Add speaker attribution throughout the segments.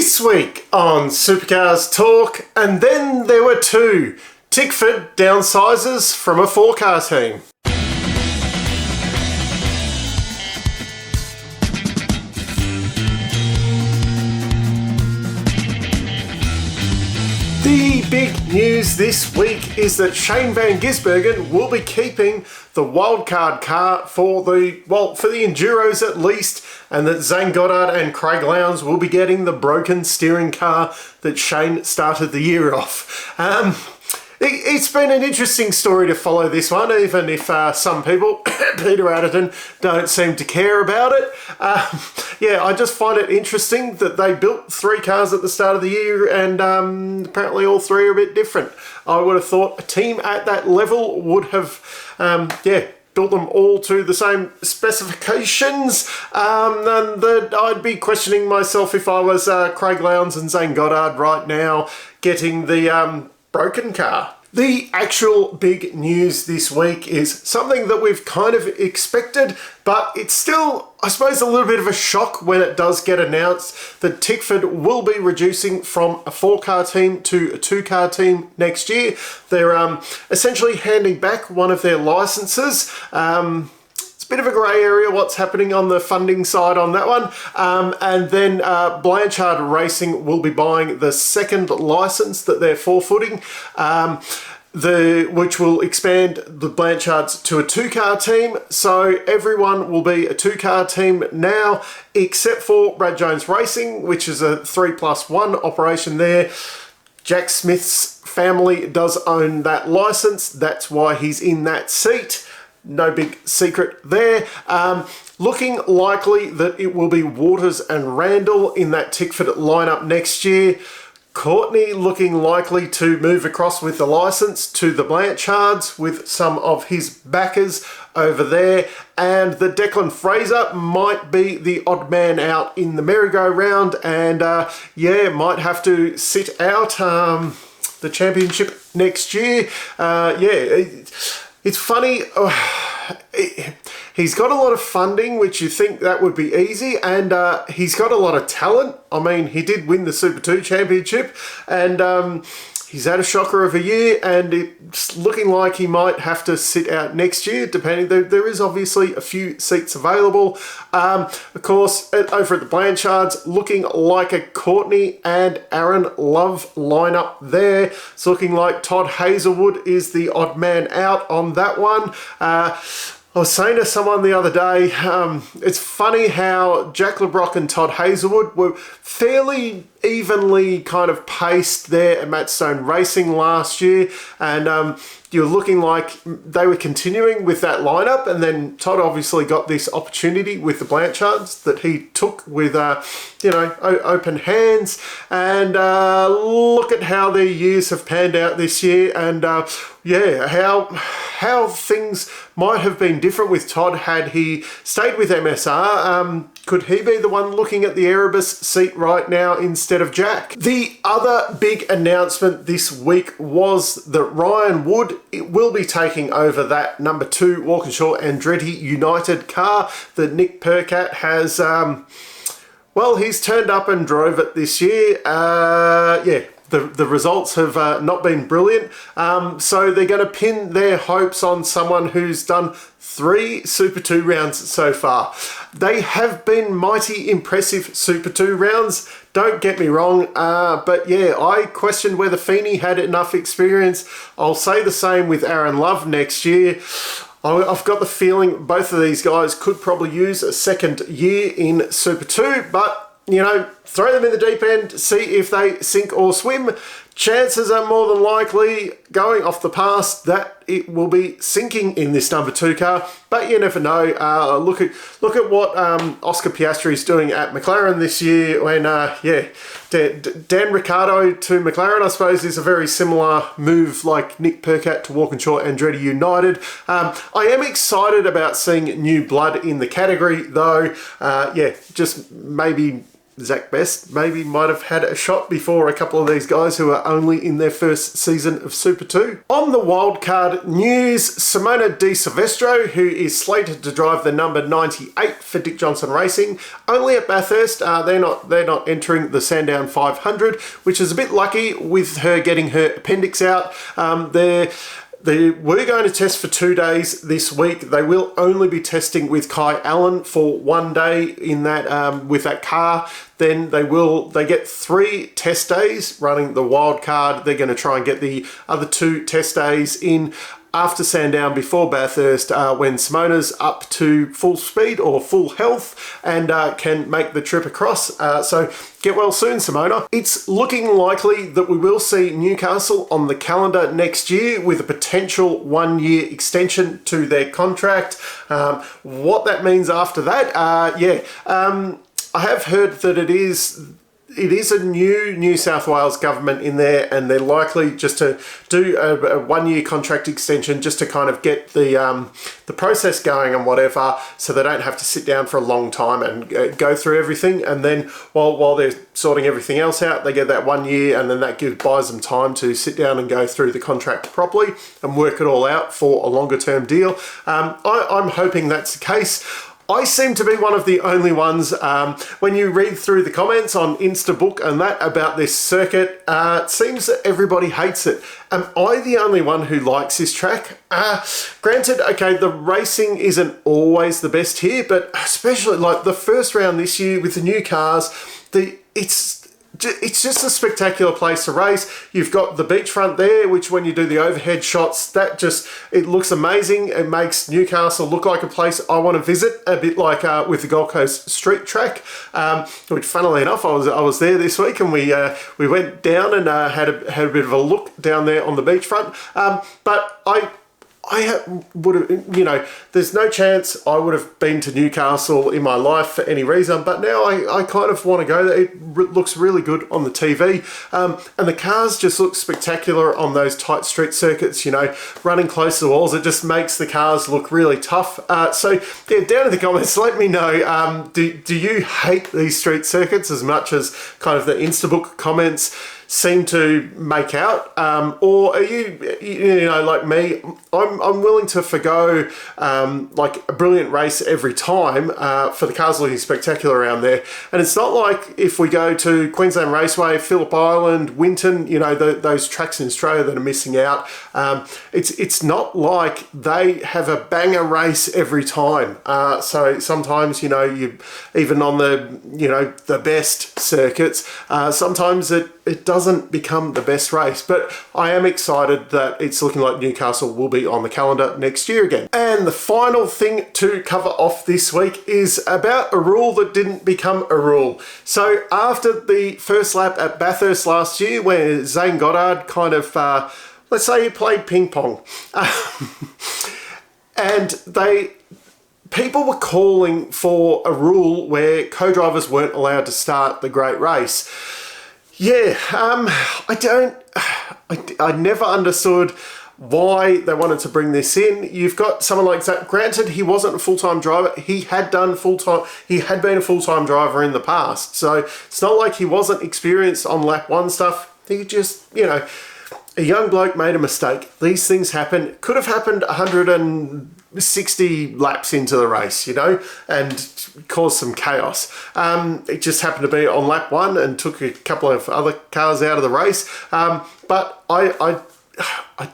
Speaker 1: This week on Supercars Talk, and then there were two. Tickford downsizes from a four-car team. The big news this week is that Shane Van Gisbergen will be keeping the wildcard car for the Enduros at least, and that Zane Goddard and Craig Lowndes will be getting the broken steering car that Shane started the year off. It's been an interesting story to follow this one, even if some people, Peter Adderton, don't seem to care about it. I just find it interesting that they built three cars at the start of the year, and apparently all three are a bit different. I would have thought a team at that level would have, built them all to the same specifications, and that I'd be questioning myself if I was Craig Lowndes and Zane Goddard right now getting the broken car. The actual big news this week is something that we've kind of expected, but it's still, I suppose, a little bit of a shock when it does get announced that Tickford will be reducing from a four-car team to a two-car team next year. They're essentially handing back one of their licenses. Bit of a grey area what's happening on the funding side on that one, and then Blanchard Racing will be buying the second license that they're forfooting, which will expand the Blanchards to a two-car team. So everyone will be a two-car team now, except for Brad Jones Racing, which is a 3+1 operation there. Jack Smith's family does own that license. That's why he's in that seat. No big secret there. Looking likely that it will be Waters and Randall in that Tickford lineup next year. Courtney looking likely to move across with the license to the Blanchards with some of his backers over there. And the Declan Fraser might be the odd man out in the merry-go-round and might have to sit out the championship next year. It's funny, he's got a lot of funding, which you think that would be easy, and he's got a lot of talent. I mean, he did win the Super 2 championship, and he's had a shocker of a year, and it's looking like he might have to sit out next year, depending. There is obviously a few seats available. Of course, over at the Blanchards, looking like a Courtney and Aaron Love lineup there. It's looking like Todd Hazelwood is the odd man out on that one. I was saying to someone the other day, it's funny how Jack LeBrock and Todd Hazelwood were fairly evenly kind of paced there at Matt Stone Racing last year, and you're looking like they were continuing with that lineup, and then Todd obviously got this opportunity with the Blanchards that he took with open hands, and look at how their years have panned out this year, and how things might have been different with Todd had he stayed with MSR. Could he be the one looking at the Erebus seat right now instead of Jack? The other big announcement this week was that Ryan Wood will be taking over that number 2 Walkinshaw Andretti United car that Nick Percat has, he's turned up and drove it this year. The results have not been brilliant, so they're going to pin their hopes on someone who's done 3 Super 2 rounds so far. They have been mighty impressive Super 2 rounds, don't get me wrong, I questioned whether Feeney had enough experience. I'll say the same with Aaron Love next year. I've got the feeling both of these guys could probably use a second year in Super 2, but throw them in the deep end, see if they sink or swim. Chances are more than likely, going off the past, that it will be sinking in this number 2 car. But you never know. Look at what Oscar Piastri is doing at McLaren this year. When Dan Ricciardo to McLaren, I suppose, is a very similar move like Nick Percat to Walkinshaw Andretti United. I am excited about seeing new blood in the category, though. Just maybe Zach Best maybe might have had a shot before a couple of these guys who are only in their first season of Super 2. On the wildcard news, Simona Di Silvestro, who is slated to drive the number 98 for Dick Johnson Racing, only at Bathurst. They're not entering the Sandown 500, which is a bit lucky with her getting her appendix out. They were going to test for 2 days this week. They will only be testing with Kai Allen for 1 day in that with that car. Then they get 3 test days running the wild card. They're going to try and get the other 2 test days in after Sandown before Bathurst when Simona's up to full speed or full health and can make the trip across. So get well soon, Simona. It's looking likely that we will see Newcastle on the calendar next year with a potential 1-year extension to their contract. What that means after that, I have heard that it is a new South Wales government in there, and they're likely just to do a 1-year contract extension just to kind of get the process going and whatever, so they don't have to sit down for a long time and go through everything. And then while they're sorting everything else out, they get that 1 year, and then that buys them time to sit down and go through the contract properly and work it all out for a longer term deal. I'm hoping that's the case. I seem to be one of the only ones, when you read through the comments on Instabook and that about this circuit, it seems that everybody hates it. Am I the only one who likes this track? Granted, okay, the racing isn't always the best here, but especially like the first round this year with the new cars, it's just a spectacular place to race. You've got the beachfront there, which when you do the overhead shots, it looks amazing. It makes Newcastle look like a place I want to visit, a bit like with the Gold Coast Street Track, which funnily enough, I was there this week, and we went down and had a bit of a look down there on the beachfront. But I would have, there's no chance I would have been to Newcastle in my life for any reason, but now I kind of want to go there. It looks really good on the TV, and the cars just look spectacular on those tight street circuits, running close to the walls. It just makes the cars look really tough. So yeah, down in the comments, let me know, do you hate these street circuits as much as kind of the Instabook comments seem to make out, or are you like me? I'm willing to forgo like a brilliant race every time for the cars looking spectacular around there. And it's not like if we go to Queensland Raceway, Phillip Island, Winton, those tracks in Australia that are missing out. It's not like they have a banger race every time. So sometimes you even on the best circuits, sometimes it doesn't become the best race, but I am excited that it's looking like Newcastle will be on the calendar next year again. And the final thing to cover off this week is about a rule that didn't become a rule. So after the first lap at Bathurst last year, where Zane Goddard kind of, let's say he played ping pong, and people were calling for a rule where co-drivers weren't allowed to start the Great Race. Yeah, I never understood why they wanted to bring this in. You've got someone like Zach. Granted, he wasn't a full-time driver. He had been a full-time driver in the past. So it's not like he wasn't experienced on lap 1 stuff. He just, a young bloke made a mistake. These things happen. Could have happened 160 laps into the race, and caused some chaos. It just happened to be on lap 1 and took a couple of other cars out of the race. But I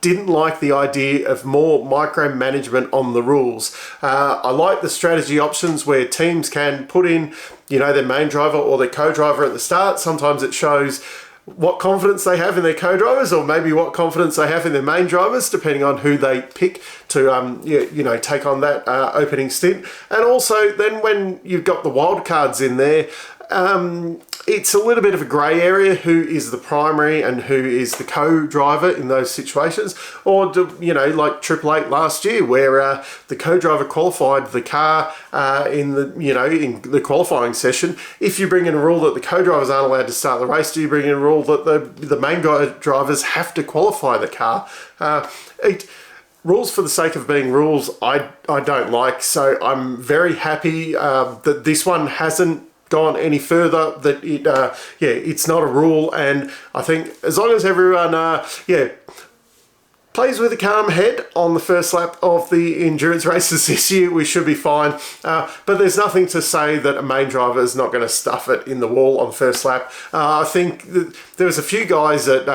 Speaker 1: didn't like the idea of more micromanagement on the rules. I like the strategy options where teams can put in, their main driver or their co-driver at the start. Sometimes it shows what confidence they have in their co-drivers, or maybe what confidence they have in their main drivers, depending on who they pick to take on that opening stint. And also then when you've got the wild cards in there, it's a little bit of a grey area, who is the primary and who is the co-driver in those situations. Or, like Triple Eight last year, where the co-driver qualified the car in the qualifying session. If you bring in a rule that the co-drivers aren't allowed to start the race, do you bring in a rule that the main drivers have to qualify the car? Rules for the sake of being rules, I don't like. So I'm very happy that this one hasn't gone any further, that it's not a rule. And I think as long as everyone plays with a calm head on the first lap of the endurance races this year, we should be fine. But there's nothing to say that a main driver is not going to stuff it in the wall on the first lap. I think there was a few guys at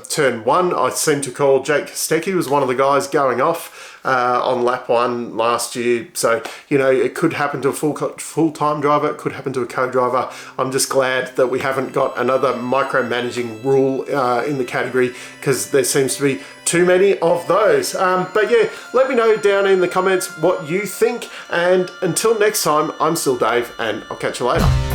Speaker 1: turn 1. I seem to call Jake Kostecki was one of the guys going off on lap 1 last year. So, it could happen to a full-time driver. It could happen to a co-driver. I'm just glad that we haven't got another micromanaging rule in the category, because there seems to be too many of those. But yeah, let me know down in the comments what you think. And until next time, I'm still Dave, and I'll catch you later.